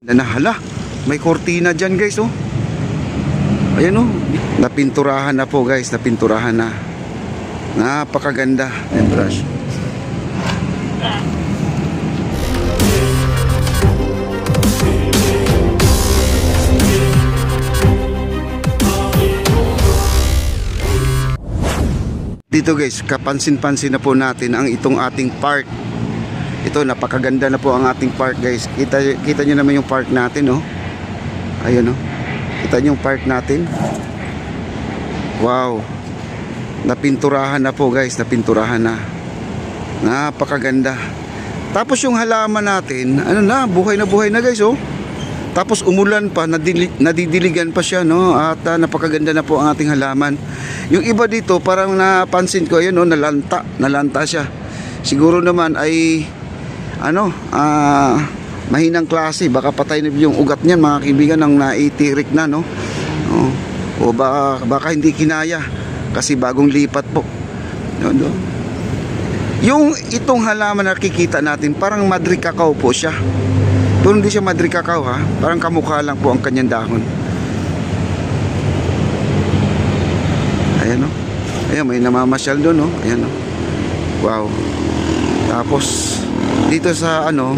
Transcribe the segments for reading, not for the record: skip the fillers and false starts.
Hala, may kortina dyan guys oh. Ayan oh, napinturahan na po guys, napinturahan na. Napakaganda yung brush. Dito guys, kapansin-pansin na po natin ang itong ating park. Ito, napakaganda na po ang ating park guys. Kita nyo naman yung park natin oh. Ayun oh. Kita nyo yung park natin. Wow. Napinturahan na po guys, napinturahan na. Napakaganda. Tapos yung halaman natin, ano na, buhay na guys oh. Tapos umulan pa, nadidiligan pa siya no. At napakaganda na po ang ating halaman. Yung iba dito parang napansin ko, ayun oh, nalanta siya. Siguro naman ay ano, mahinang klase, baka patay na yung ugat niyan mga kaibigan nang naitirik na no. O baka hindi kinaya kasi bagong lipat po no. Yung itong halaman na nakikita natin parang madri cacao po siya, pero hindi siya madri cacao ha, parang kamukha lang po ang kanyang dahon. Ayan o, ayan may namamasyal doon o, ayan o. Wow. Tapos dito sa ano,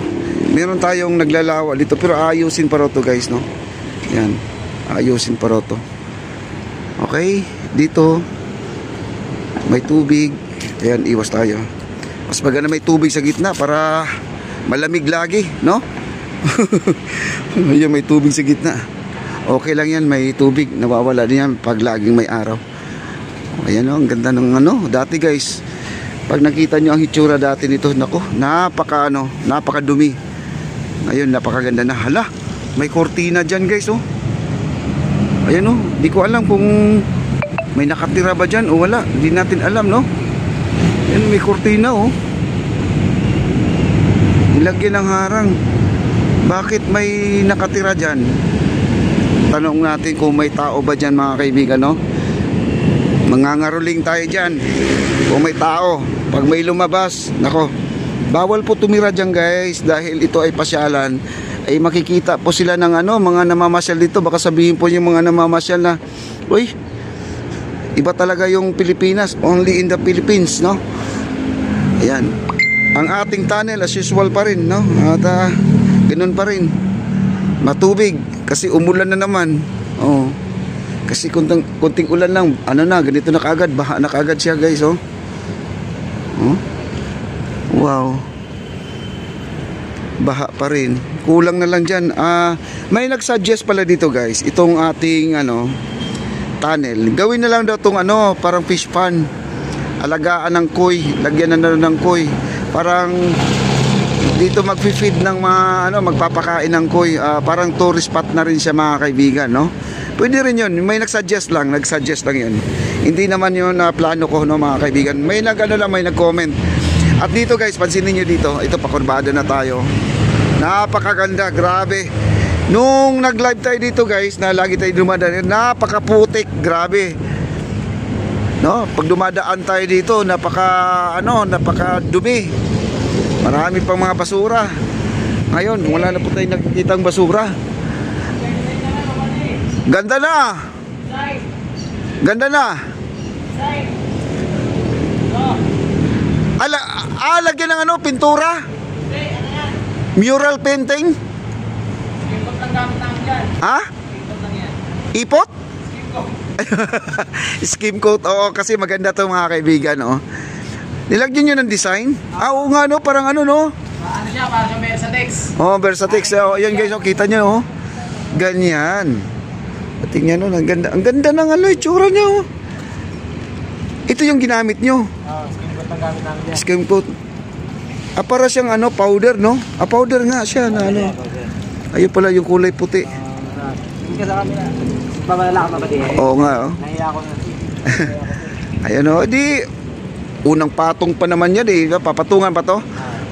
meron tayong naglalawa dito, pero ayusin pa rin to guys no. Yan, ayusin pa rin to. Okay, dito may tubig. Ayan, iwas tayo. Mas maganda may tubig sa gitna para malamig lagi no. Ayan, may tubig sa gitna. Okay lang yan, may tubig. Nawawala din yan pag laging may araw. Ayan o, ang ganda ng ano. Dati guys, pag nakita nyo ang hitsura dati nito, nako, napakadumi. Ngayon, napakaganda na. Hala, may kortina dyan guys oh. Ayan oh, di ko alam kung may nakatira ba dyan o wala. Hindi natin alam no. Ayan, may kortina oh. Nilagyan ng harang. Bakit may nakatira dyan? Tanong natin kung may tao ba dyan mga kaibigan no. Mangangaroling tayo dyan kung may tao. Pag may lumabas, nako, bawal po tumira dyan guys, dahil ito ay pasyalan. Ay makikita po sila ng ano, mga namamasyal dito. Baka sabihin po yung mga namamasyal na, uy, iba talaga yung Pilipinas, only in the Philippines no. Ayan, ang ating tunnel as usual pa rin no. At ganun pa rin, matubig kasi umulan na naman oh. Kasi kunting ulan lang, ano na, ganito na kaagad, baha na kaagad siya guys oh. Oh? Wow. Baha pa rin. Kulang na lang dyan. May nagsuggest pala dito guys, itong ating ano, tunnel. Gawin na lang daw itong ano, parang fish pond. Alagaan ng koi, lagyan na ng koi. Parang dito magfi-feed ng mga ano, magpapakain ng koi. Parang tourist spot na rin siya mga kaibigan no. Pwede rin yun, may nagsuggest lang yun. Hindi naman yun plano ko no mga kaibigan. May nag-comment. At dito guys, pansinin nyo dito, ito pakurbada na tayo. Napakaganda, grabe. Nung nag-live tayo dito guys, na lagi tayo dumadaan, napakaputik, grabe. No, pag dumadaan tayo dito, napakadumi. Marami pang mga basura. Ngayon, wala na po tayong nakikitang basura. Ganda na. Ganda na. Lagyan ng ano, pintura. Mural painting. Ipot lang gamit namin dyan. Ha? Ipot lang yan. Ipot? Skim coat. Skim coat, oo, kasi maganda to mga kaibigan oh. Nilagyan nyo ng design? Oo nga no, parang ano no. Ano siya, parang siya Versatex. Oh, Versatex. Oh, yan guys, oh, kita nyo oh. Ganyan. Tingnan nyo, ang ganda ng ano, itsura nyo. Ito yung ginamit nyo. Skim coat lang gamit namin dyan. Skim coat. Para siyang ano, powder no. Powder nga siya na ano. Ayun pala yung kulay puti. Hindi ka sa camera. Babalala ka ba di? Oo nga oh. Nahiya ako na. Ayun oh, di unang patong pa naman yan eh. Papatungan pa to.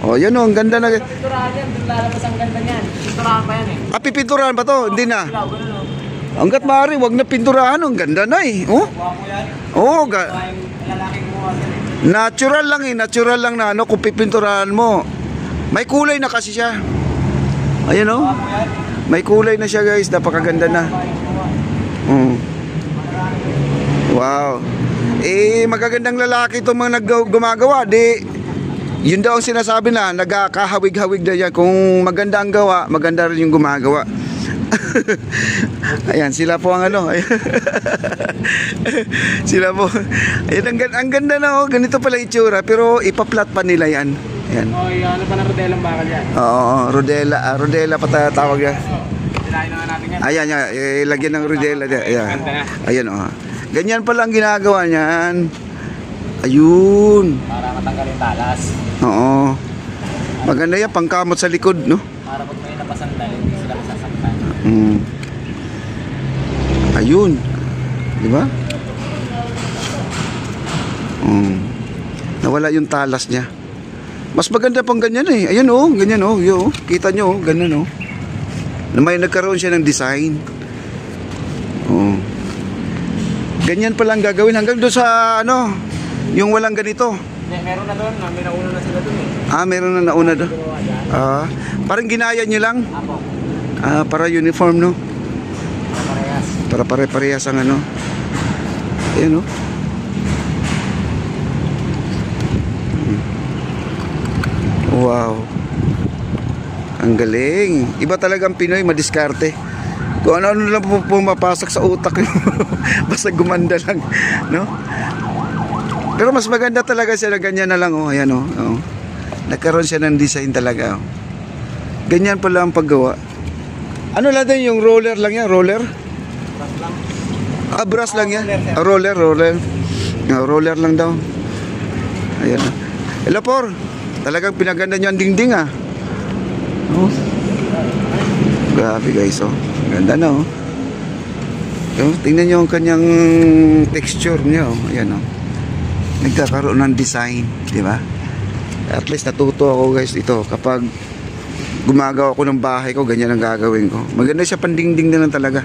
Oh, yan oh, ang ganda na. Pinturahan yan, doon lalabas ang ganda niyan. Pinturahan pa yan eh. Pipinturahan pa to? Hindi na. Ilaw, ganun o. Hanggat maaari, wag na pinturahan. Ang ganda na eh. Oh? Buha mo yan. Oo, Lalaki kumuha yan eh. natural lang eh. Natural lang na ano kung pipinturahan mo. May kulay na kasi siya. Ayan oh. Buha mo yan. May kulay na siya guys, napakaganda na. Wow. Magagandang lalaki itong mga gumagawa. Yun daw ang sinasabi na, nagkakahawig-hawig na yan. Kung maganda ang gawa, maganda rin yung gumagawa. Ayan, sila po ang ano. Sila po. Ayan, ang ganda na oh. Ganito pala itsura, pero ipaplat pa nila yan. Ayan. Ano pa ng rodelang bakal yan? Oo, rodela. Rodela pa tawag yan. Tinahin na nga natin yan. Ayan, ilagyan ng rodela. Ayan. Ganda na. Ayan, oh. Ganyan pala ang ginagawa niyan. Ayun. Para matanggal yung talas. Oo. Maganda yan, pangkamot sa likod, no? Para pag may napasandal, hindi sila masasaktan. Ayun. Di ba? Nawala yung talas niya. Mas maganda pang ganyan eh. Ayun oh, ganyan oh. Yo, kita nyo oh, ganyan oh. Na may nagkaroon siya ng design. Oh. Ganyan pa lang gagawin hanggang doon sa ano, yung walang ganito. Hindi, meron na doon. May nauna na sila doon eh. Meron na nauna doon. Parang ginaya nyo lang. Apo. Para uniform no. Parehas. Para pare-parehas ang ano. Ayan oh. Wow. Ang galing. Iba talagang Pinoy, madiskarte. Kung ano-ano lang pumapasok sa utak nyo. Basta gumanda lang, no? Pero mas maganda talaga siya na ganyan na lang, oh. Ayan, oh. Oh. Nagkaroon siya ng design talaga, oh. Ganyan pala ang paggawa. Ano lang din yung roller lang yan? Roller? Brass lang yan. Roller. Roller lang daw. Ayan. Hello, Por. Talagang pinaganda niyo ang dingding, ah. Oh. Grabe, guys, oh. Ganda na, oh. Tingnan niyo ang kanyang texture niya, oh. Ayan, oh. Nagkakaroon ng design, di ba? At least natuto ako, guys, ito. Kapag gumagawa ko ng bahay ko, ganyan ang gagawin ko. Maganda siya, pandingding na lang talaga.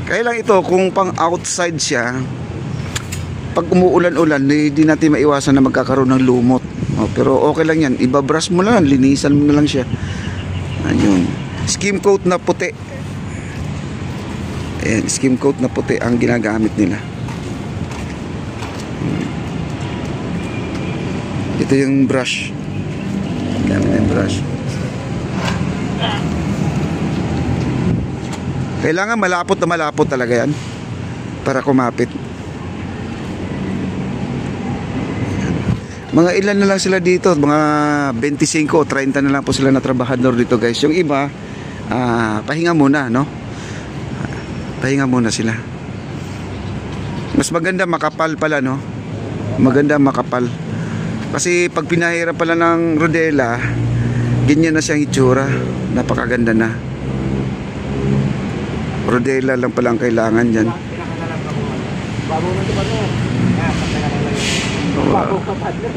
Kaya lang ito, kung pang outside siya, pag umuulan-ulan, hindi natin maiwasan na magkakaroon ng lumot. Pero okay lang yan, ibabrush mo lang, linisan mo na lang siya. Ayun. Skim coat na puti. Ayan, skim coat na puti ang ginagamit nila. Ito yung brush. Gamit yung brush. Kailangan malapot na malapot talaga yan para kumapit. Mga ilan na lang sila dito, mga 25 o 30 na lang po sila na trabahador dito, guys. Yung iba, pahinga muna, no? Pahinga muna sila. Mas maganda makapal pala, no? Maganda makapal. Kasi pag pinahirap pala ng rodela, ganyan na siyang itsura. Napakaganda na. Rodela lang pala ang kailangan dyan. Bago na ito ba ito? Bago kapad na.